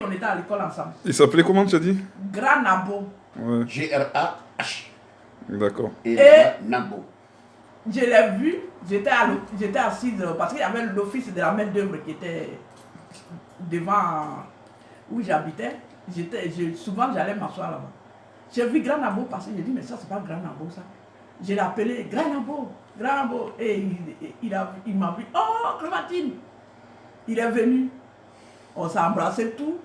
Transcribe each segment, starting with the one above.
On était à l'école ensemble. Il s'appelait comment, tu as dit? Grand Nabo. Ouais. G-R-A-H. D'accord. Et Nabo. Je l'ai vu, j'étais assise parce qu'il y avait l'office de la main d'œuvre qui était devant où j'habitais. Souvent j'allais m'asseoir là-bas. J'ai vu Grand Nabo passer, j'ai dit mais ça c'est pas Grand Nabo ça. Je l'ai appelé Grand Nabo, Grand Nabo. Et il m'a vu, oh Clémentine. Il est venu, on s'est embrassé tout.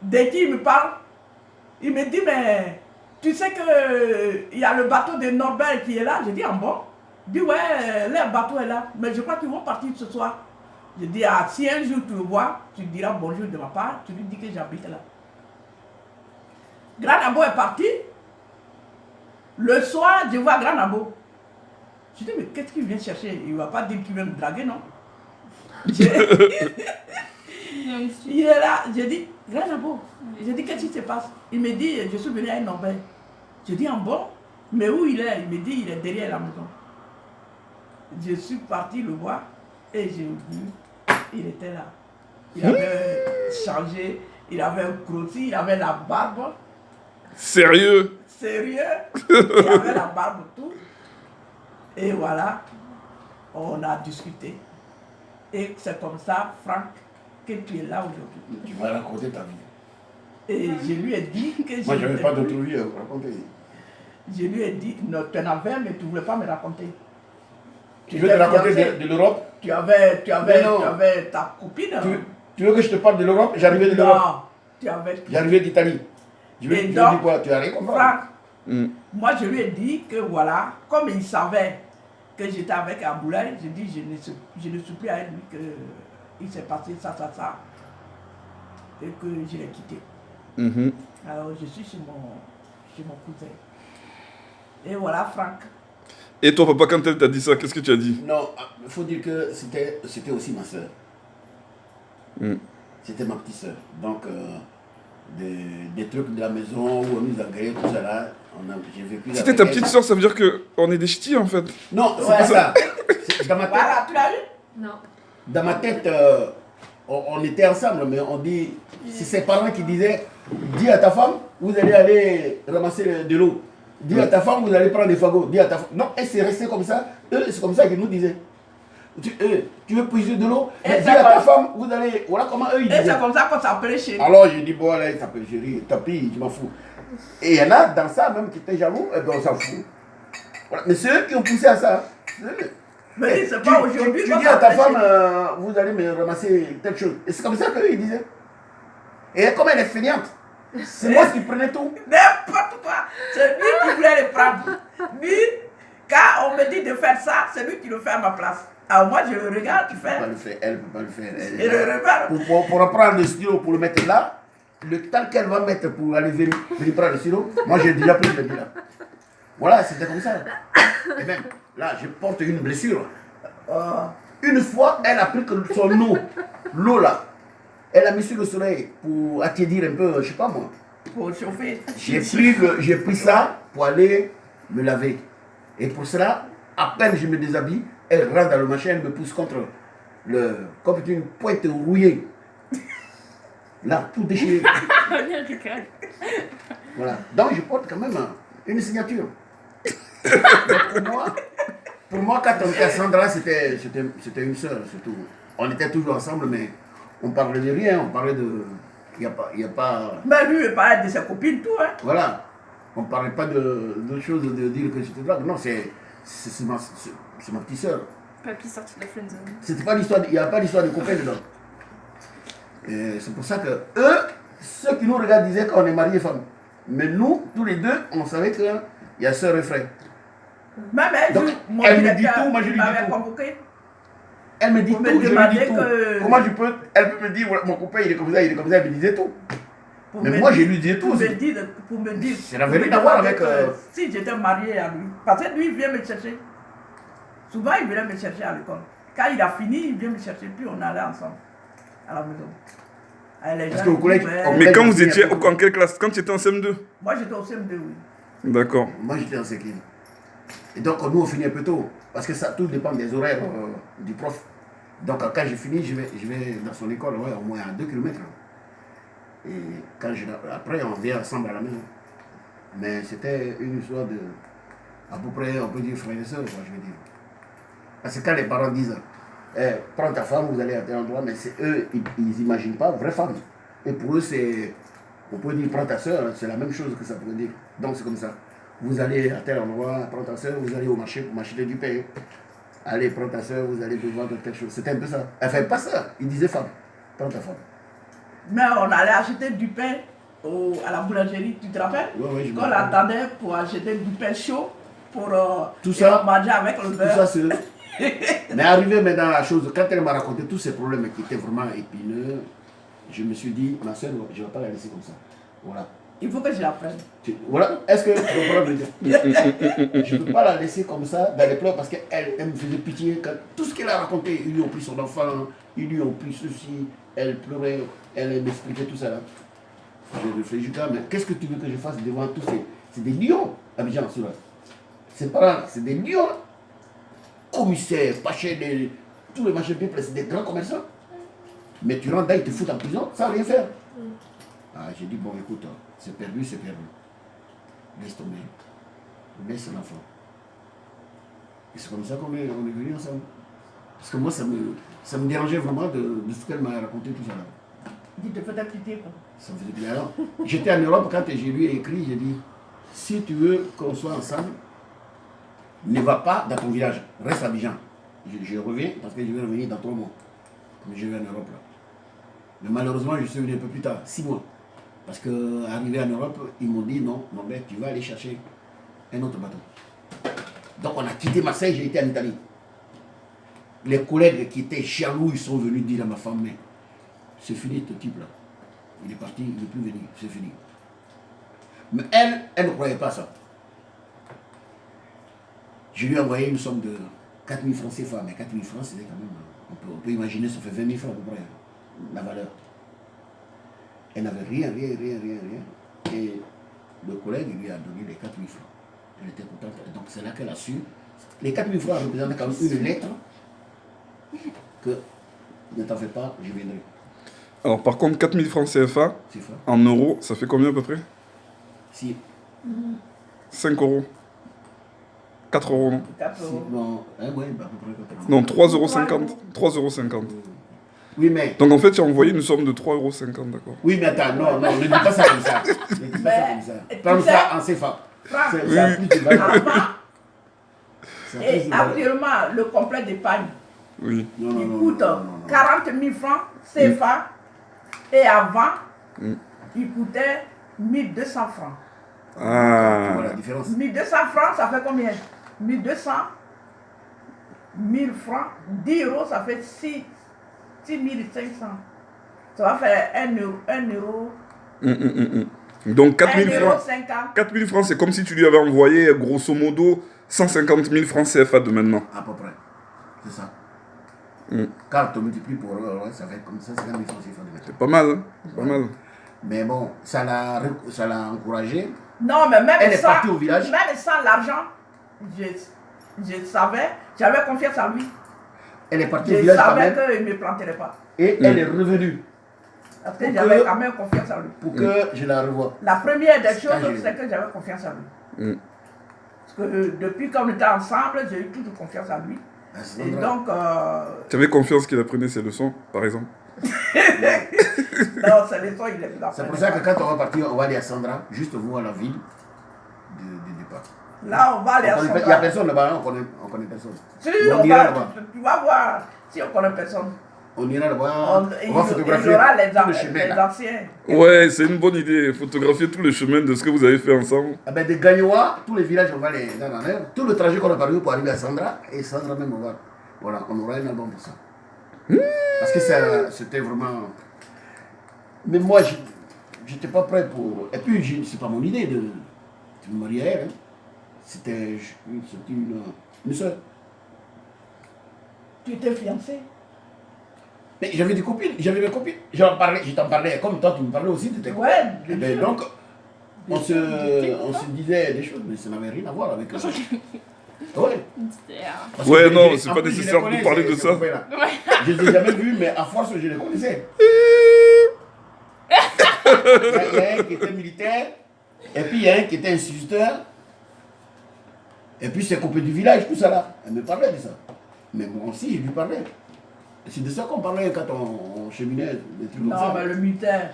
Dès qu'il me parle, il me dit mais tu sais qu'il y a le bateau de Norbert qui est là. Je dis ah bon? Il dit ouais, leur bateau est là, mais je crois qu'ils vont partir ce soir. Je dis ah si un jour tu le vois, tu diras bonjour de ma part, tu lui dis que j'habite là. Grand Nabo est parti. Le soir, je vois Grand Nabo. Je dis mais qu'est-ce qu'il vient chercher? Il ne va pas dire qu'il vient me draguer, non? Il est là, je dis, Grand Nabo, je dis, qu'est-ce qui se passe? Il me dit, je suis venu à un Norbert. Je dis, en bon, mais où il est? Il me dit, il est derrière la maison. Je suis parti le voir et j'ai vu, il était là. Il avait changé, il avait grossi, il avait la barbe. Sérieux? Sérieux? Il avait la barbe tout. Et voilà, on a discuté. Et c'est comme ça, Franck, que tu es là aujourd'hui. Tu m'as raconté ta vie. Et je lui ai dit que moi, je n'avais pas d'autre vie à vous raconter. Je lui ai dit, non, tu en avais, mais tu ne voulais pas me raconter. Tu veux te raconter de l'Europe? Tu avais ta copine. Tu veux que je te parle de l'Europe? J'arrivais de l'Europe. J'arrivais d'Italie. Je lui ai dit quoi? Tu as rien compris? Franck, moi je lui ai dit que voilà, comme il savait que j'étais avec Aboulaye, je dis je ne suis plus avec lui, qu'il s'est passé ça, et que je l'ai quitté. Alors je suis chez mon cousin. Et voilà Franck. Et toi papa, quand elle t'a dit ça, qu'est-ce que tu as dit? Non, il faut dire que c'était aussi ma soeur. C'était ma petite soeur. Donc des trucs de la maison où on nous a grillé, tout ça là. J'ai vécu. C'était ta petite soeur, ça veut dire qu'on est des ch'tis en fait? Non, c'est pas ça. Dans ma tête. Voilà, tu l'as eu? Non. Dans ma tête, on était ensemble, mais on dit, c'est ses parents qui disaient, dis à ta femme, vous allez aller ramasser de l'eau. Dis à ta femme, vous allez prendre des fagots. Dis à ta femme. Non, et c'est resté comme ça. Eux, c'est comme ça qu'ils nous disaient. Tu veux puiser de l'eau? Dis à ta femme, vous allez. Voilà comment eux ils disaient. Et c'est comme ça qu'on s'appelait chérie. Alors j'ai dit, bon, là, il s'appelle chérie, tapis, je m'en fous. Et il y en a dans ça même qui étaient jaloux, et bien on s'en fout. Voilà. Mais c'est eux qui ont poussé à ça. Mais c'est pas aujourd'hui. Tu dis à ta femme, vous allez me ramasser telle chose. Et c'est comme ça qu'eux ils disaient. Et comme elle est feignante, c'est moi qui prenais tout. N'importe quoi. C'est lui qui voulait les prendre. Lui, quand on me dit de faire ça, c'est lui qui le fait à ma place. Alors moi, je le regarde, tu fais. Elle ne peut pas le faire. Et le regarde. Pour reprendre le stylo, pour le mettre là, le temps qu'elle va mettre pour aller venir prendre le stylo, moi j'ai déjà pris le là. Voilà, c'était comme ça. Et même, là, je porte une blessure. Une fois, elle a pris son eau, l'eau là, elle a mis sur le soleil pour attiédir un peu, je sais pas moi. Pour chauffer. J'ai pris ça pour aller me laver. Et pour cela, à peine je me déshabille, elle rentre dans le machin, elle me pousse contre comme une pointe rouillée. Là, tout déchiré. Voilà. Donc je porte quand même une signature. Pour moi, quand on était à Sandra, c'était une soeur, surtout. On était toujours ensemble, mais on parlait de rien, on parlait de... Il n'y a pas... Mais lui, il parlait de ses copines, tout, hein. Voilà. On ne parlait pas de choses, de dire que c'était drague. Non, c'est ma petite soeur. Papy sorti de la friendzone. C'était pas l'histoire, il n'y a pas d'histoire de copains dedans. Et c'est pour ça que eux, ceux qui nous regardent disaient qu'on est mariés femmes. Mais nous, tous les deux, on savait qu'il y a soeur et frère. Même donc, elle me dit tout, moi je lui dis tout. Convoqué. Elle me dit tout, je lui dis tout. Comment elle peut me dire, voilà, mon copain il est comme ça, elle me disait tout. Mais moi je lui disais tout. Pour me dire. C'est la vérité d'avoir avec... Si j'étais marié à lui, parce que lui il vient me chercher. Souvent il venait me chercher à l'école. Quand il a fini, il vient me chercher, puis on allait ensemble à la maison. Parce qu'au collège... Mais quand vous étiez en quelle classe? Quand tu étais en CM2? Moi j'étais au CM2, oui. D'accord. Moi j'étais en CM2. Et donc nous on finit un peu tôt, parce que ça tout dépend des horaires du prof. Donc quand je finis, je vais dans son école, ouais, au moins à 2 km. Après, on vient ensemble à la maison. Mais c'était une histoire de, à peu près, on peut dire frères et sœurs, quoi, je veux dire. Parce que quand les parents disent, prends ta femme, vous allez à tel endroit, mais c'est eux, ils n'imaginent pas vraie femme. Et pour eux, c'est, on peut dire, prends ta soeur, c'est la même chose que ça pourrait dire. Donc c'est comme ça. Vous allez à tel endroit, prends ta soeur, vous allez au marché pour m'acheter du pain. Allez, prends ta soeur, vous allez devoir de quelque chose. C'était un peu ça. Enfin, pas ça, il disait femme, prends ta femme. Mais on allait acheter du pain à la boulangerie, tu te rappelles? Ouais, je me Qu'on rappelle. attendait pour acheter du pain chaud pour Tout ça, manger avec le Tout beurre. ça, c'est... Mais arrivé maintenant à la chose, quand elle m'a raconté tous ces problèmes qui étaient vraiment épineux, je me suis dit, ma soeur, je ne vais pas la laisser comme ça. Voilà. Il faut que je l'apprenne. Voilà. Est-ce que tu comprends le dire? Je ne peux pas la laisser comme ça dans les pleurs parce qu'elle me faisait pitié. Quand tout ce qu'elle a raconté, ils lui ont pris son enfant, ils lui ont pris ceci, elle pleurait, elle m'expliquait tout ça là. J'ai réfléchi, mais qu'est-ce que tu veux que je fasse devant tous ces... C'est des lions, Abidjan, ceux-là. Ces parents, c'est des lions. Commissaires, pachés, tous les machins people, c'est des grands commerçants. Mais tu rentres là, ils te foutent en prison sans rien faire. Ah, j'ai dit, bon, écoute, c'est perdu, c'est perdu. Laisse tomber. Laisse l'enfant. Et c'est comme ça qu'on est venus ensemble. Parce que moi, ça me dérangeait vraiment de ce qu'elle m'a raconté tout ça là. Il te faisait pitié, quoi. Ça me faisait plaisir. Alors, j'étais en Europe quand je lui ai écrit, j'ai dit, si tu veux qu'on soit ensemble, ne va pas dans ton village, reste à Abidjan. Je reviens parce que je vais revenir dans 3 mois. Mais je vais en Europe là. Mais malheureusement, je suis venu un peu plus tard, 6 mois. Parce qu'arrivé en Europe, ils m'ont dit non, mon mec, tu vas aller chercher un autre bateau. Donc on a quitté Marseille, j'ai été en Italie. Les collègues qui étaient jaloux, ils sont venus dire à ma femme, mais c'est fini ce type là. Il est parti, il ne veut plus venir, c'est fini. Mais elle ne croyait pas ça. Je lui ai envoyé une somme de 4 000 francs CFA, mais 4 000 francs, c'était quand même, on peut imaginer, ça fait 20 000 francs à peu près, la valeur. Elle n'avait rien. Et le collègue lui a donné les 4 000 francs. Elle était contente. Donc c'est là qu'elle a su. Les 4 000 francs représentaient quand même une lettre que ne t'en fais pas, je viendrai. Alors par contre, 4000 francs CFA, C'est ça. en euros, ça fait combien à peu près? Si. 5 euros. 4 euros, non? 4 Si, euros. bon, hein, ouais, bah, à peu près. Non, 3,50 €. 3,50 €. Oui, mais. Donc en fait, tu as envoyé une somme de 3,50 €, d'accord. Oui, mais attends, non, ne dis pas ça comme ça. Ne dis pas ça comme ça. Mais, Parle tu ça sais, en CFA. Franck, Ça a plus de valeur. avant Ça a plus et de valeur. actuellement, le complet d'épargne, Oui. Non, il non, coûte non, non, non. 40 000 francs CFA. Et avant, il coûtait 1200 francs. Tu vois la Ah. différence. 1200 francs, ça fait combien? 1200, 1000 francs, 10 euros, ça fait 6 500. Ça va faire 1 euro, Donc 1 4000 euro francs. 50. 4000 francs, c'est comme si tu lui avais envoyé grosso modo 150 000 francs CFA de maintenant. À peu près. C'est ça. Mm. Car tu multiplies pour eux, ouais, ça fait comme ça, 50 000 francs CFA de C'est pas mal, hein? Pas mal. Mais bon, ça l'a encouragé. Non, mais même Elle est sans, partie au village. même sans l'argent, je savais, j'avais confiance en lui. Elle est partie au Je village quand savais même. qu'il ne me planterait pas. Et elle est revenue Parce que Pour j'avais que- quand même confiance en lui. pour que je la revoie. La première des Ça, choses, j'ai- c'est que j'avais confiance en lui. Mm. Parce que depuis qu'on était ensemble, j'ai eu toujours confiance en lui. Ah, c'est Et vrai. donc, Tu avais confiance qu'il apprenait ses leçons, par exemple? non, c'est les sons, il est plus C'est pour ça que quand on va partir, on va aller à Sandra, juste voir la ville du départ. Là, on va aller à Il n'y a Sandra. personne là-bas, on connaît personne. Si, On on ira va, là-bas. tu vas voir si on connaît personne. On ira là-bas, On, on va il photographier y aura les, tout le chemin là. anciens. Ouais, c'est une bonne idée. Photographier tout le chemin de ce que vous avez fait ensemble. Ah ben, de Gagnoa, tous les villages, on va les dans la mer. Tout le trajet qu'on a parcouru pour arriver à Sandra, et Sandra même, on va. Voilà, on aura un album pour ça. Parce que c'était vraiment. Mais moi, j'étais pas prêt pour. Et puis, c'est pas mon idée de me marier à elle. Hein. C'était une soeur. Tu étais fiancé. Mais j'avais des copines, j'avais mes copines. Je t'en parlais, comme toi, tu me parlais aussi de tes copines. Ouais, Eh ben, donc, on se disait des choses, mais ça n'avait rien à voir avec ça. Ouais. Parce que Ouais, je- non, je- c'est en pas plus, je nécessaire les de connais, parler de ces ça. copains-là. Je ne les ai jamais vus, mais à force, je les connaissais. Il y a un qui était militaire, et puis il y a un qui était instituteur, et puis c'est coupé du village, tout ça là. Elle me parlait de ça. Mais moi aussi, je lui parlais. C'est de ça qu'on parlait quand on cheminait, des trucs comme ça. Non, mais le militaire,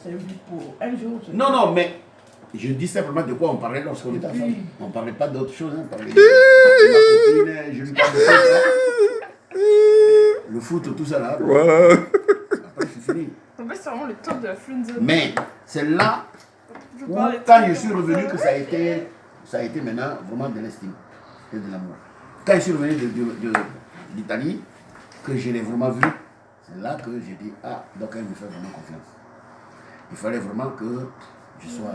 c'est vu pour un jour. Non, non, mais je dis simplement de quoi on parlait lorsqu'on était ensemble. On ne parlait pas d'autre chose. Hein. On parlait de ma copine, je lui parlais de ça. Le foot, tout ça là. Voilà. Après, c'est fini. En fait, c'est vraiment le top de la friendzone. Mais c'est là Je où, parlais de quand ça. je suis revenu, que ça a été maintenant vraiment de l'estime et de l'amour. Quand je suis revenu de l'Italie, que je l'ai vraiment vu, c'est là que j'ai dit, ah, donc elle me fait vraiment confiance. Il fallait vraiment que je sois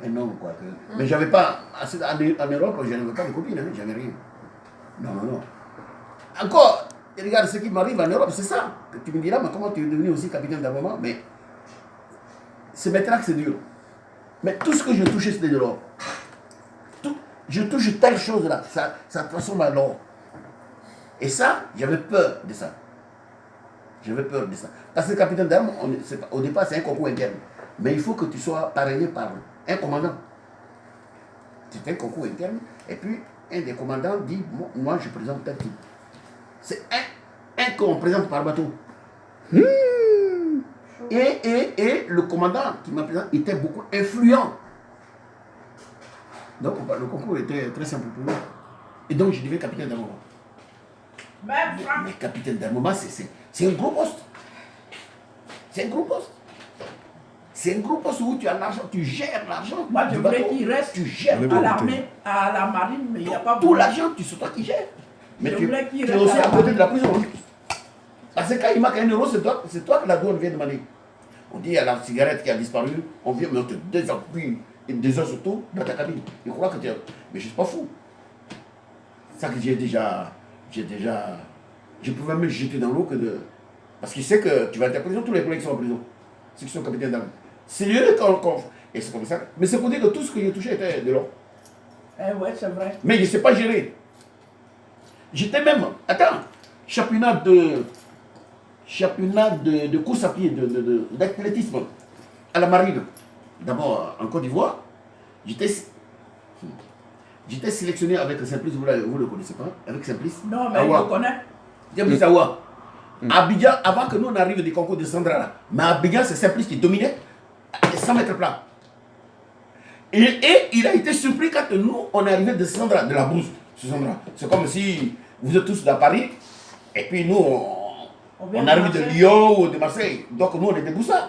un homme, quoi. Mais j'avais pas, en Europe, je n'avais pas de copine, hein, j'avais rien. Non, non, non. Encore, regarde ce qui m'arrive en Europe, c'est ça. Que tu me diras, mais comment tu es devenu aussi capitaine d'un moment? Mais c'est maintenant que c'est dur. Mais tout ce que je touchais, c'était de l'or. Je touche telle chose là, ça transforme en l'or. Et ça, j'avais peur de ça. J'avais peur de ça. Parce que capitaine d'armes, au départ, c'est un concours interne. Mais il faut que tu sois parrainé par un commandant. C'est un concours interne. Et puis, un des commandants dit, moi, je présente tel type. C'est un qu'on présente par bateau. Et le commandant qui m'a présenté était beaucoup influent. Donc, le concours était très simple pour moi. Et donc, je deviens capitaine d'un moment. Mais capitaine d'un moment, c'est un gros poste. C'est un gros poste. C'est un gros poste où tu as l'argent, tu gères l'argent. Moi, je voulais qu'il reste tu gères à l'armée, à la marine, mais il n'y a pas tout l'argent, c'est toi qui gères. Mais tu es aussi à côté de la prison. Parce que quand il manque 1 euro, c'est toi que la douane vient demander. On dit, il y a la cigarette qui a disparu, on vient, mais on te désappuie et des heures surtout dans ta cabine. Il croit que tu es... Mais je ne suis pas fou. C'est ça que j'ai déjà... Je pouvais me jeter dans l'eau que de... Parce qu'il sait que tu vas être en prison, tous les collègues sont en prison. Ceux qui sont capitaines d'armes. C'est eux qu'on... Et c'est comme ça. Mais c'est pour dire que tout ce que j'ai touché était de l'or. Eh ouais, c'est vrai. Mais je ne sais pas gérer. J'étais même... Attends. Championnat de course à pied, d'athlétisme à la marine. D'abord en Côte d'Ivoire, j'étais sélectionné avec Simplice, vous ne le connaissez pas, avec Simplice. Non, mais je le connais. Simplice Awa. Abidjan, avant que nous on arrive des concours de Sandra là, mais Abidjan c'est Simplice qui dominait 100 mètres plat. Et il a été surpris quand nous on est arrivé de Sandra, de la Brousse. C'est comme si vous êtes tous dans Paris, et puis nous on arrive de Lyon ou de Marseille. Donc nous on était Boussa.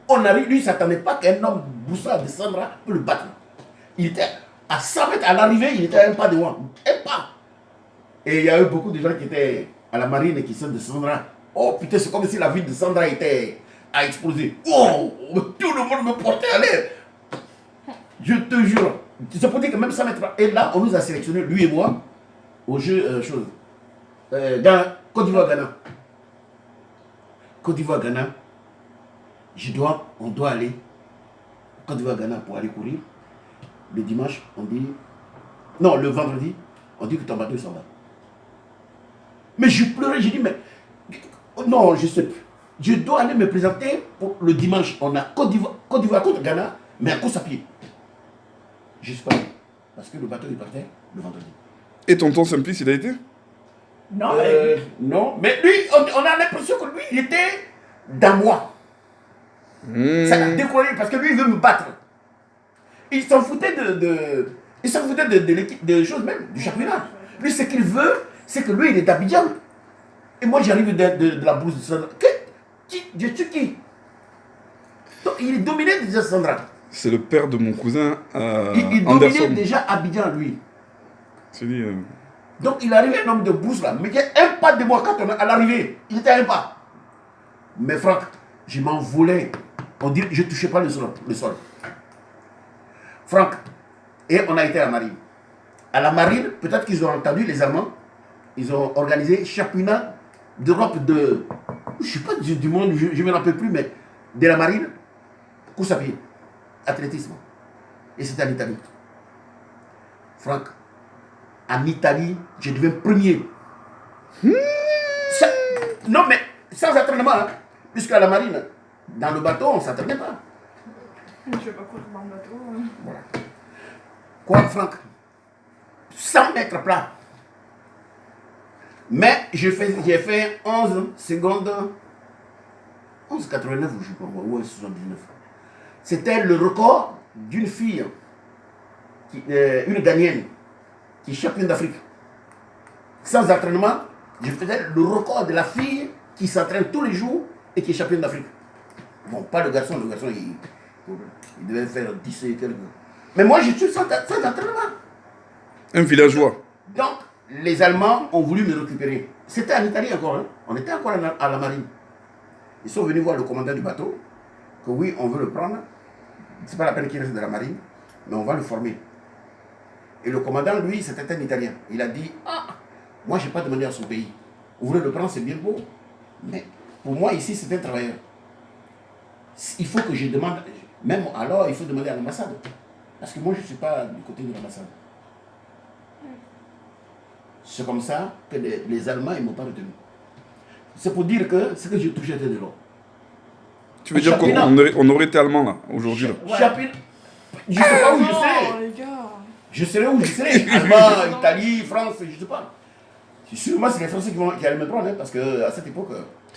On arrive, lui il ne s'attendait pas qu'un homme Boussa de Sandra peut le battre. Il était à 100 mètres à l'arrivée, il était à un pas de moi. Un pas. Et il y a eu beaucoup de gens qui étaient à la marine et qui sont de Sandra. Oh putain, c'est comme si la ville de Sandra a explosé. Oh, tout le monde me portait à l'air. Je te jure. C'est pour dire que même 100 mètres. Et là, on nous a sélectionné, lui et moi, au jeu dans Côte d'Ivoire-Ghana. Côte d'Ivoire-Ghana, on doit aller Côte d'Ivoire-Ghana pour aller courir. Le dimanche, on dit... Non, le vendredi, on dit que ton bateau s'en va. Mais je pleurais, j'ai dit, mais... Non, je sais plus. Je dois aller me présenter pour le dimanche. On a Côte d'Ivoire contre Ghana, mais à course à pied. Je ne suis pas allé. Parce que le bateau, il partait le vendredi. Et tonton Simplice, il a été? Non, non, mais lui, on a l'impression que lui, il était dans moi. Ça l'a découragé parce que lui, il veut me battre. Il s'en foutait il s'en foutait de l'équipe, des choses même, du championnat. Lui, ce qu'il veut, c'est que lui, il est d'Abidjan. Et moi, j'arrive de la Brousse de Sandra. Je tue qui? Donc, il est dominé déjà Sandra. C'est le père de mon cousin il Anderson. dominait déjà Abidjan, lui. C'est lui. Donc, il arrivait un homme de Brousse là. Mais il y a un pas de moi quand on est à l'arrivée. Il était à un pas. Mais Franck, je m'en voulais. On dit, je ne touchais pas le sol. Franck, et on a été à la marine. À la marine, peut-être qu'ils ont entendu, les Allemands, ils ont organisé championnat d'Europe de... Je ne sais pas du monde, je ne me rappelle plus, mais de la marine, course à pied, athlétisme. Et c'était en Italie. Franck, en Italie, je deviens premier. Non, mais sans entraînement, hein, puisque à la marine, Dans le bateau, on ne s'entraînait pas. Je vais pas courir dans le bateau. Voilà. Quoi, Franck? 100 mètres plat. Mais j'ai fait 11 secondes, 11,89 je sais pas, ou 79. C'était le record d'une fille, une Ghanéenne, qui est championne d'Afrique. Sans entraînement, je faisais le record de la fille qui s'entraîne tous les jours et qui est championne d'Afrique. Bon, pas le garçon il devait faire 10 et quelques. Mais moi, je suis sans entraînement. Un villageois. Donc, les Allemands ont voulu me récupérer. C'était en Italie encore, hein. On était encore à la marine. Ils sont venus voir le commandant du bateau, que oui, on veut le prendre. C'est pas la peine qu'il reste de la marine, mais on va le former. Et le commandant, lui, c'était un Italien. Il a dit, ah, moi, je n'ai pas demandé à son pays. Vous voulez le prendre, c'est bien beau. Mais pour moi, ici, c'est un travailleur. Il faut que je demande, même alors, il faut demander à l'ambassade. Parce que moi, je ne suis pas du côté de l'ambassade. C'est comme ça que les Allemands, ils ne m'ont pas retenu. C'est pour dire que ce que j'ai touché était de l'or. Tu veux dire qu'on aurait été allemand là, aujourd'hui là. Ouais. Je ne sais pas où je Non, serais. les gars. Je serais où je serais. Allemagne, Italie, France, je ne sais pas. Sûrement, c'est les Français qui allaient me prendre, hein, parce qu'à cette époque.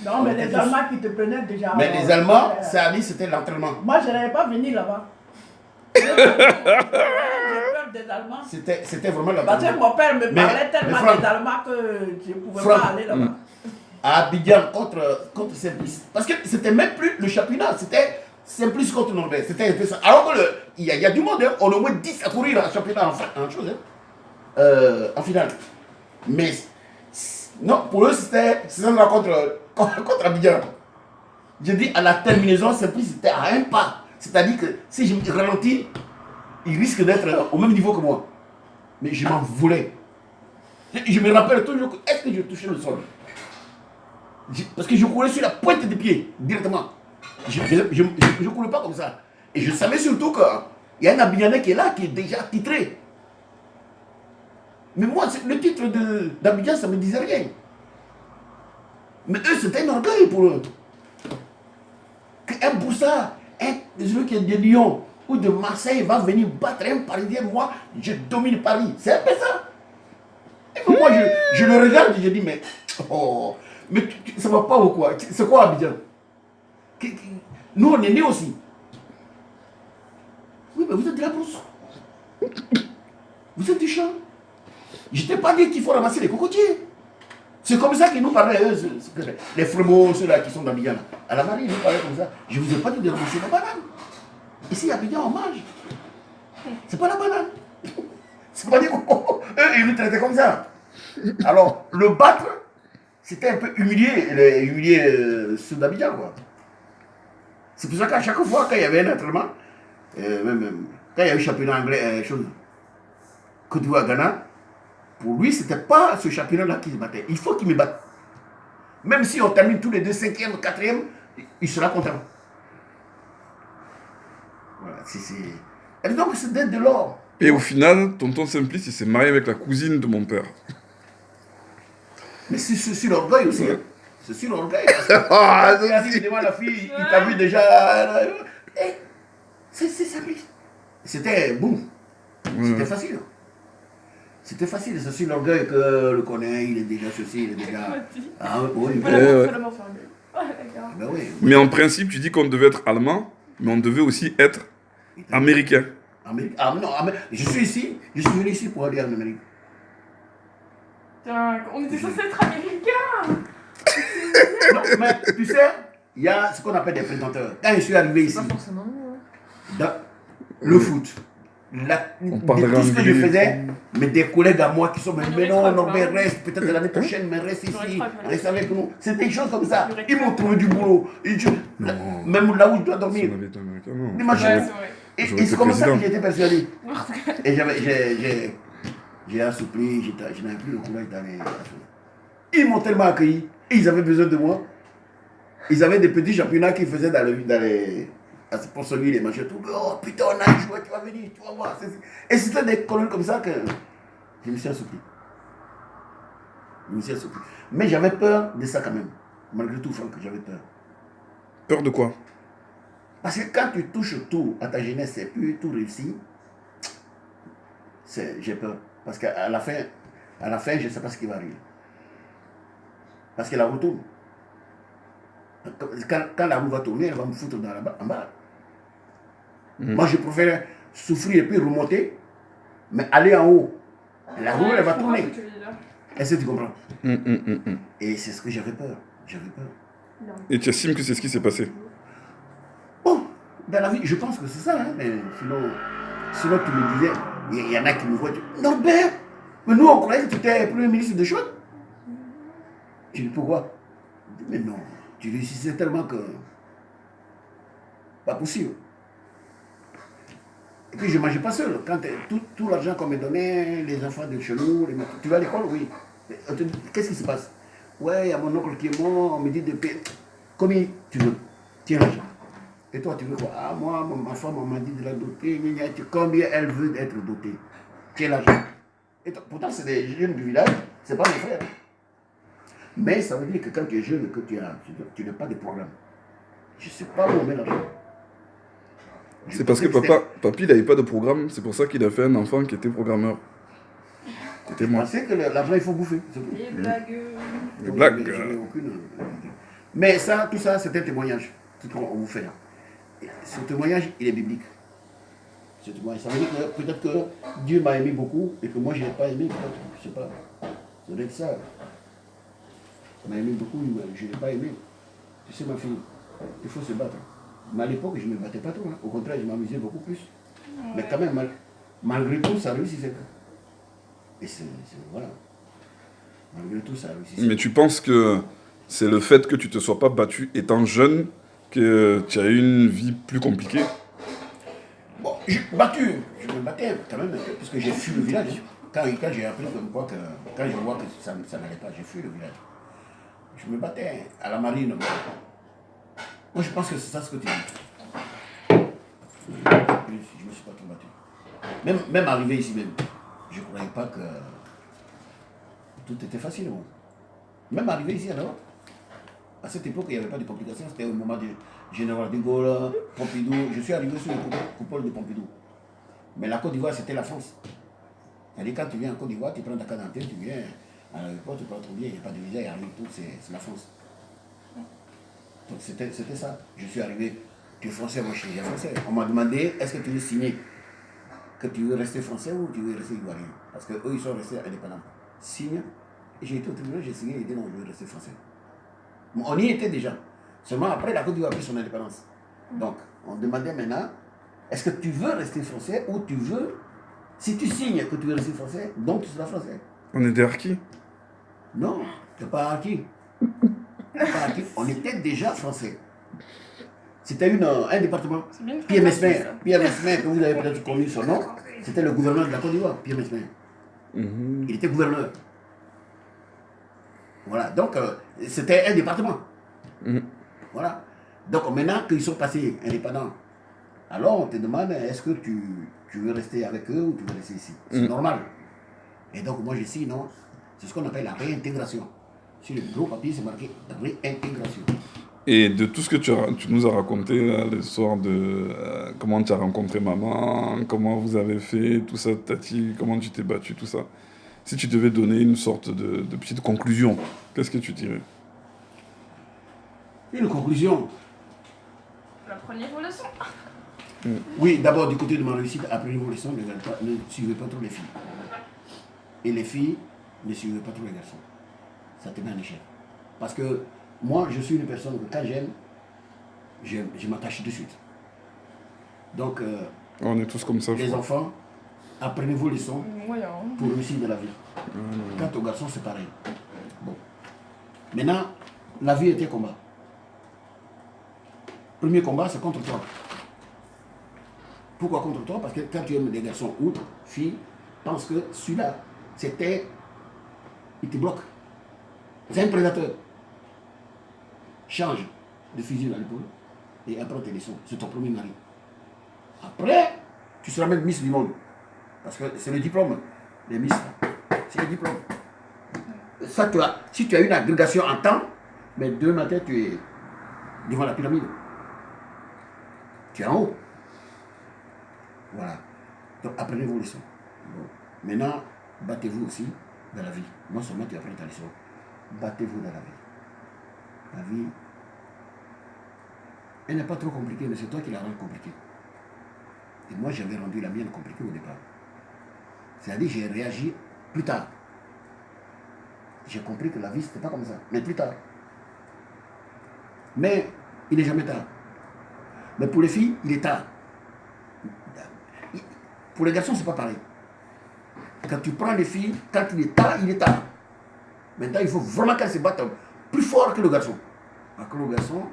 Non, mais les Allemands qui te prenaient déjà. Mais les Allemands, ça a dit c'était l'entraînement. Moi, je n'allais pas venir là-bas. J'ai peur des Allemands. C'était vraiment Parce que l'entraînement. mon père me parlait tellement Franck, des Allemands que je ne pouvais Franck, pas aller là-bas. À Abidjan contre Simplice. Parce que c'était même plus le championnat, c'était Simplice contre Norvège. C'était un peu ça. Alors qu'il y a du monde, hein. On a au moins 10 à courir en championnat en chose, hein. En finale. Mais non, pour eux, c'était une rencontre contre Abidjan. Je dis à la terminaison, Simplice était à un pas. C'est-à-dire que si je me ralentis, il risque d'être au même niveau que moi. Mais je m'en voulais. Je me rappelle toujours que est-ce que je touchais le sol? Parce que je courais sur la pointe des pieds, directement. Je ne courais pas comme ça. Et je savais surtout qu'il y a un Abidjanais qui est là, qui est déjà titré. Mais moi, le titre d'Abidjan, ça ne me disait rien. Mais eux, c'était un orgueil pour eux. Qu'un Boussa, celui qui est de Lyon ou de Marseille va venir battre un Parisien, moi, je domine Paris. C'est un peu ça. Et moi, je le regarde et je dis, mais, oh, mais ça va pas ou quoi? C'est quoi Abidjan? Nous, on est nés aussi. Oui, mais vous êtes de la brousse. Vous êtes du champ. Je ne t'ai pas dit qu'il faut ramasser les cocotiers. C'est comme ça qu'ils nous parlaient, eux, les frémots, ceux-là qui sont d'Abidjan. À la marine, ils nous parlaient comme ça. Je ne vous ai pas dit de ramasser la banane. Ici, à Abidjan, on mange. C'est pas la banane. C'est pas des cocos. Eux, ils nous traitaient comme ça. Alors, le battre, c'était un peu humilier ceux d'Abidjan, quoi. C'est pour ça qu'à chaque fois, quand il y avait un entraînement, même quand il y a eu championnat anglais, Côte d'Ivoire, Ghana, pour lui, c'était pas ce championnat-là qui se battait. Il faut qu'il me batte. Même si on termine tous les deux, 5e, 4e, il sera content. Voilà, Et donc, c'est d'être de l'or. Et au final, tonton Simplice, il s'est marié avec la cousine de mon père. Mais c'est sur l'orgueil aussi. Hein. C'est sur l'orgueil. Ah, Il a dit devant la fille, il t'a vu déjà. C'est Simplice. C'était boum. C'était facile. C'était facile, c'est sur l'orgueil que le connaît, il est déjà ceci, il est déjà. Ah oui, Il faut oui. l'amour fermé. Oh, les gars. Ben oui. Mais en principe, tu dis qu'on devait être allemand, mais on devait aussi être américain. Amérique. Ah non, je suis venu ici pour aller en Amérique. Putain, on était censé être américains. Non, mais tu sais, il y a ce qu'on appelle des prédateurs. Quand je suis arrivé ici, Pas forcément nous. dans le foot, tout ce que je faisais, mais des collègues à moi qui sont mais non, Norbert reste, peut-être l'année prochaine, mais reste ici, reste avec nous. C'est des choses comme ça. Ils m'ont trouvé du boulot. Même là où je dois dormir. Si on avait été américain, non. Imagine. Ouais, c'est vrai. Et J'aurais été c'est comme ça que président. j'ai été persuadé. Et j'ai assoupli, je n'avais plus le courage d'aller. Ils m'ont tellement accueilli. Et ils avaient besoin de moi. Ils avaient des petits championnats qu'ils faisaient dans les pour celui les matchs tout. Oh putain, on a joué, tu vas venir, tu vas voir. Et c'était des colonnes comme ça que je me suis assoupli. Mais j'avais peur de ça quand même. Malgré tout, Franck, j'avais peur. Peur de quoi? Parce que quand tu touches tout à ta jeunesse et puis tout réussi, j'ai peur. Parce qu'à la fin, je ne sais pas ce qui va arriver. Parce que la roue tourne. Quand la roue va tourner, elle va me foutre en bas. Moi, je préfère souffrir et puis remonter, mais aller en haut. La roue, elle va tourner. Est-ce que tu comprends? Et c'est ce que j'avais peur. J'avais peur. Et tu estimes que c'est ce qui s'est passé? Bon, dans la vie, je pense que c'est ça. Hein, mais sinon, tu me disais, il y en a qui me voient. Norbert, mais nous, on croyait que tu étais Premier ministre de Chouette. Je dis pourquoi? Mais non, tu réussissais tellement que. Pas possible. Et puis je ne mangeais pas seul. Quand tout l'argent qu'on me donnait, les enfants de chez nous, tu vas à l'école, oui. Qu'est-ce qui se passe? Ouais, il y a mon oncle qui est mort, on me dit de payer. Combien tu veux? Tiens l'argent. Et toi, tu veux quoi? Ah, moi, ma femme m'a dit de la doter. Combien elle veut être dotée? Tiens l'argent. Et pourtant, c'est des jeunes du village, c'est pas mes frères. Mais ça veut dire que quand tu es jeune, que tu n'as pas de programme. Je ne sais pas où on met l'argent. C'est parce que papy, il n'avait pas de programme, c'est pour ça qu'il a fait un enfant qui était programmeur. C'était moi. Je pensais que l'argent, il faut bouffer. Les blagues. Les blagues. Je n'ai aucune. Mais ça, tout ça, c'est un témoignage. Tout ce qu'on vous fait là. Et ce témoignage, il est biblique. Ce témoignage, ça veut dire que peut-être que Dieu m'a aimé beaucoup et que moi, je n'ai pas aimé. Je ne sais pas. Ça doit être ça. Il m'a aimé beaucoup, je ne l'ai pas aimé. Tu sais, ma fille, il faut se battre. Mais à l'époque, je ne me battais pas trop. Hein. Au contraire, je m'amusais beaucoup plus. Ouais. Mais quand même, malgré tout, ça réussissait. Et voilà. Malgré tout, ça réussissait. Mais tu penses que c'est le fait que tu ne te sois pas battu étant jeune que tu as eu une vie plus compliquée? Bon, je me battais quand même, parce que j'ai fui le village. Quand j'ai appris comme quoi, quand je vois que ça n'allait pas, j'ai fui le village. Je me battais à la marine. Moi, je pense que c'est ça ce que tu dis. Je ne me suis pas trop battu. Même arrivé ici même, je ne croyais pas que tout était facile. Bon. Même arrivé ici en Europe, à cette époque, il n'y avait pas de complications. C'était au moment du général de Gaulle, Pompidou. Je suis arrivé sur le coupole de Pompidou. Mais la Côte d'Ivoire, c'était la France. C'est-à-dire, quand tu viens en Côte d'Ivoire, tu prends ta carte d'identité, tu viens à l'aéroport, tu peux trop bien, il n'y a pas de visa, il n'y a rien du tout, c'est la France. Donc c'était ça. Je suis arrivé, tu es français, moi je suis français. On m'a demandé, est-ce que tu veux signer que tu veux rester français ou tu veux rester ivoirien? Parce qu'eux, ils sont restés indépendants. Signe. Et j'ai été au tribunal, j'ai signé, et dit non, je veux rester français. Bon, on y était déjà. Seulement après, la Côte d'Ivoire a pris son indépendance. Donc, on demandait maintenant, est-ce que tu veux rester français ou tu veux, si tu signes que tu veux rester français, donc tu seras français. On est des harkis? Non, tu n'es pas harki. On était déjà français. C'était un département. Pierre Mesmer, que vous avez peut-être connu son nom, c'était le gouverneur de la Côte d'Ivoire, Pierre Mesmer. Il était gouverneur. Voilà, donc c'était un département. Voilà. Donc maintenant qu'ils sont passés indépendants, alors on te demande est-ce que tu veux rester avec eux ou tu veux rester ici? C'est normal. Et donc moi je dis non, c'est ce qu'on appelle la réintégration. Sur le gros papier, c'est marqué réintégration. Et de tout ce que tu nous as raconté, là, l'histoire de comment tu as rencontré maman, comment vous avez fait, tout ça, Tati, comment tu t'es battu, tout ça. Si tu devais donner une sorte de petite conclusion, qu'est-ce que tu dirais? Une conclusion. Apprenez vos leçons. Oui, d'abord du côté de ma réussite, apprenez vos leçons, ne suivez pas trop les filles. Et les filles, ne suivez pas trop les garçons. Ça te met en échec. Parce que moi, je suis une personne que quand j'aime, je m'attache de suite. Donc, on est tous comme ça, les enfants, apprenez vos leçons pour réussir dans la vie. Quant aux garçons, c'est pareil. Bon. Maintenant, la vie est un combat. Premier combat, c'est contre toi. Pourquoi contre toi? Parce que quand tu aimes des garçons ou filles, pense que celui-là, il te bloque. C'est un prédateur. Change de fusil à l'épaule et apprends tes leçons. C'est ton premier mari. Après, tu seras même Miss du monde. Parce que c'est le diplôme. Les Miss, c'est le diplôme. Ça, si tu as une agrégation en temps, mais demain matin, tu es devant la pyramide. Tu es en haut. Voilà. Donc apprenez vos leçons. Bon. Maintenant, battez-vous aussi dans la vie. Non seulement tu apprends ta leçon, battez-vous dans la vie. La vie, elle n'est pas trop compliquée, mais c'est toi qui la rends compliquée. Et moi, j'avais rendu la mienne compliquée au départ. C'est-à-dire, j'ai réagi plus tard. J'ai compris que la vie, c'était pas comme ça, mais plus tard. Mais il n'est jamais tard. Mais pour les filles, il est tard. Pour les garçons, c'est pas pareil. Quand tu prends les filles, quand il est tard, il est tard. Maintenant, il faut vraiment qu'elles se battent plus fort que le garçon. Alors que le garçon,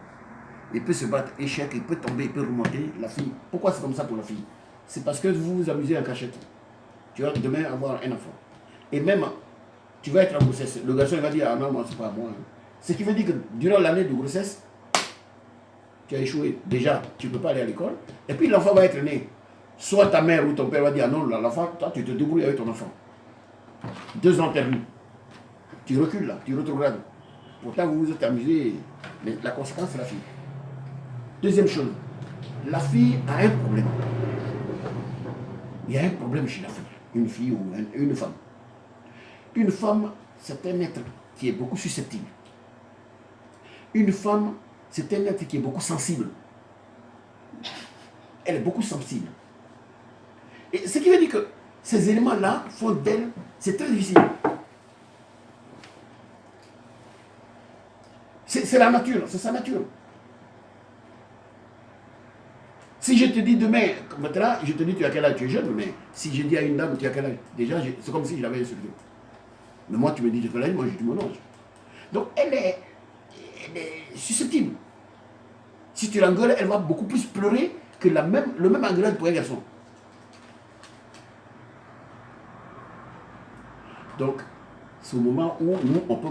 il peut se battre échec, il peut tomber, il peut remonter. La fille, pourquoi c'est comme ça pour la fille? C'est parce que vous vous amusez en cachette. Tu vas demain avoir un enfant. Et même, tu vas être en grossesse. Le garçon, il va dire, ah non, moi, c'est pas moi. Ce qui veut dire que durant l'année de grossesse, tu as échoué. Déjà, tu ne peux pas aller à l'école. Et puis, l'enfant va être né. Soit ta mère ou ton père va dire, ah non, l'enfant, toi, tu te débrouilles avec ton enfant. 2 ans perdu. Tu recules là, tu rétrogrades. Pourtant, vous vous êtes amusé. Mais la conséquence, c'est la fille. Deuxième chose, la fille a un problème. Il y a un problème chez la fille. Une fille ou une femme. Une femme, c'est un être qui est beaucoup susceptible. Une femme, c'est un être qui est beaucoup sensible. Elle est beaucoup sensible. Et ce qui veut dire que ces éléments-là font d'elle, c'est très difficile. C'est la nature, c'est sa nature. Si je te dis demain, maintenant, je te dis tu as quel âge, tu es jeune, mais si je dis à une dame tu as quel âge, déjà c'est comme si je l'avais insulté. Mais moi tu me dis tu as quel âge, moi je dis mon âge. Donc elle est susceptible. Si tu l'engueules, elle va beaucoup plus pleurer que le même engueulade pour un garçon. Donc, c'est au moment où nous, on peut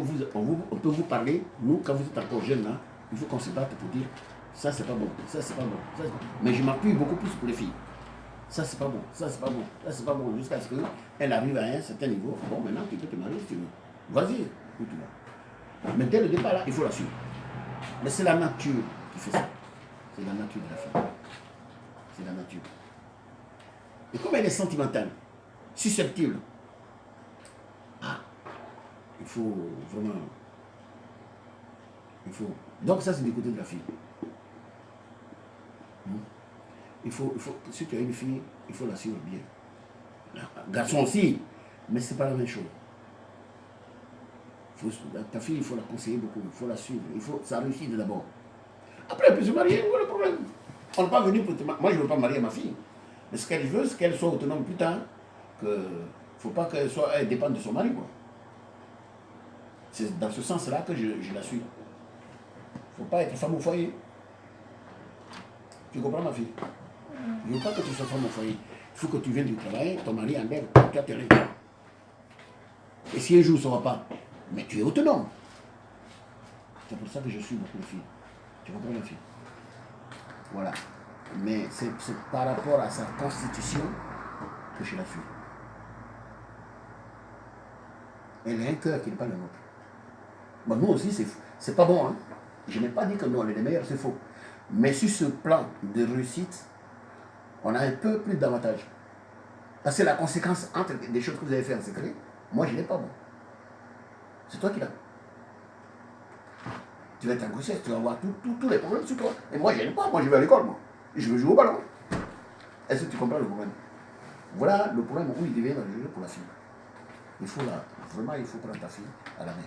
vous parler, nous, quand vous êtes encore jeune, là, il faut qu'on se batte pour dire ça c'est pas bon, ça c'est pas bon, ça c'est pas bon. Mais je m'appuie beaucoup plus pour les filles. Ça c'est pas bon, ça c'est pas bon, ça c'est pas bon, jusqu'à ce qu'elle arrive à un certain niveau. Bon, maintenant tu peux te marier si tu veux. Vas-y, où tu vas. Mais dès le départ, là, il faut la suivre. Mais c'est la nature qui fait ça. C'est la nature de la femme. C'est la nature. Et comme elle est sentimentale, susceptible, il faut vraiment... Il faut... Donc ça, c'est du côté de la fille. Si tu as une fille, il faut la suivre bien. Garçon aussi, mais ce n'est pas la même chose. Ta fille, il faut la conseiller beaucoup, il faut la suivre, ça réussit d'abord. Après, elle peut se marier, où est le problème? On n'est pas venu pour te marier. Moi, je ne veux pas marier ma fille. Mais ce qu'elle veut, c'est qu'elle soit autonome plus tard. Il ne faut pas qu'elle dépende de son mari, quoi. C'est dans ce sens-là que je la suis. Il ne faut pas être femme au foyer. Tu comprends, ma fille? Je ne veux pas que tu sois femme au foyer. Il faut que tu viennes du travail, ton mari enlève, tu as tes règles. Et si un jour ça ne va pas, mais tu es autonome. C'est pour ça que je suis beaucoup de filles. Tu comprends, ma fille? Voilà. Mais c'est par rapport à sa constitution que je la suis. Elle a un cœur qui n'est pas le nôtre. Bon, nous aussi, c'est pas bon. Hein? Je n'ai pas dit que nous, on est les meilleurs, c'est faux. Mais sur ce plan de réussite, on a un peu plus d'avantages. Parce que la conséquence entre des choses que vous avez fait en secret, moi, je n'ai pas bon. C'est toi qui l'as. Tu vas être en grossesse, tu vas avoir tous les problèmes sur toi. Et moi, je n'ai pas. Moi, je vais à l'école, moi. Je veux jouer au ballon. Est-ce que tu comprends le problème? Voilà le problème où il devient dans le jeu pour la fille. Vraiment, il faut prendre ta fille à la main.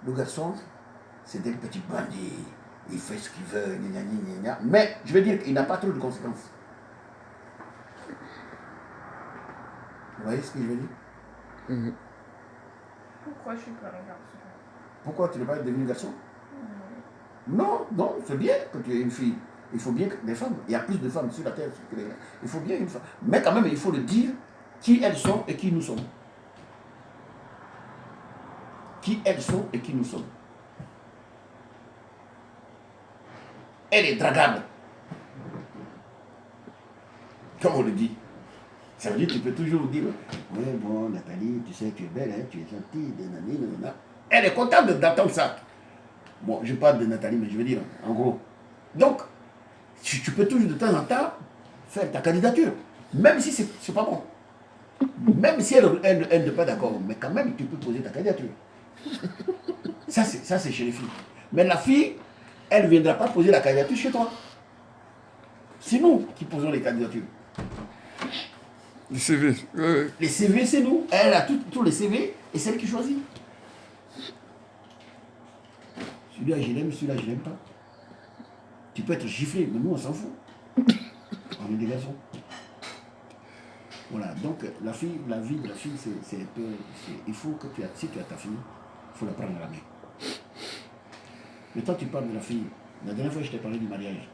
Le garçon, c'est des petits bandits. Il fait ce qu'il veut, mais je veux dire qu'il n'a pas trop de conséquences. Vous voyez ce que je veux dire? Pourquoi je suis pas un garçon? Pourquoi tu n'es pas devenu garçon? Non, c'est bien que tu aies une fille. Il faut bien que des femmes, il y a plus de femmes sur la terre que les gars. Il faut bien une femme. Mais quand même, il faut le dire qui elles sont et qui nous sommes. Qui elles sont et qui nous sommes. Elle est dragable. Comme on le dit. Ça veut dire que tu peux toujours dire, ouais, bon, Nathalie, tu sais, tu es belle, hein, tu es gentille, nanana. Elle est contente d'entendre ça. Bon, je parle de Nathalie, mais je veux dire, en gros. Donc, tu peux toujours de temps en temps faire ta candidature. Même si c'est pas bon. Même si elle n'est pas d'accord, mais quand même, tu peux poser ta candidature. Ça, c'est chez les filles. Mais la fille, elle ne viendra pas poser la candidature chez toi. C'est nous qui posons les candidatures. Les CV. Ouais. Les CV, c'est nous. Elle a tous les CV et c'est elle qui choisit. Celui-là, je l'aime, celui-là, je l'aime pas. Tu peux être giflé, mais nous, on s'en fout. On est des garçons. Voilà, donc la vie de la fille, c'est un peu... Il faut que si tu as ta fille, il faut la prendre à la main. Mais toi, tu parles de la fille. La dernière fois, je t'ai parlé du mariage.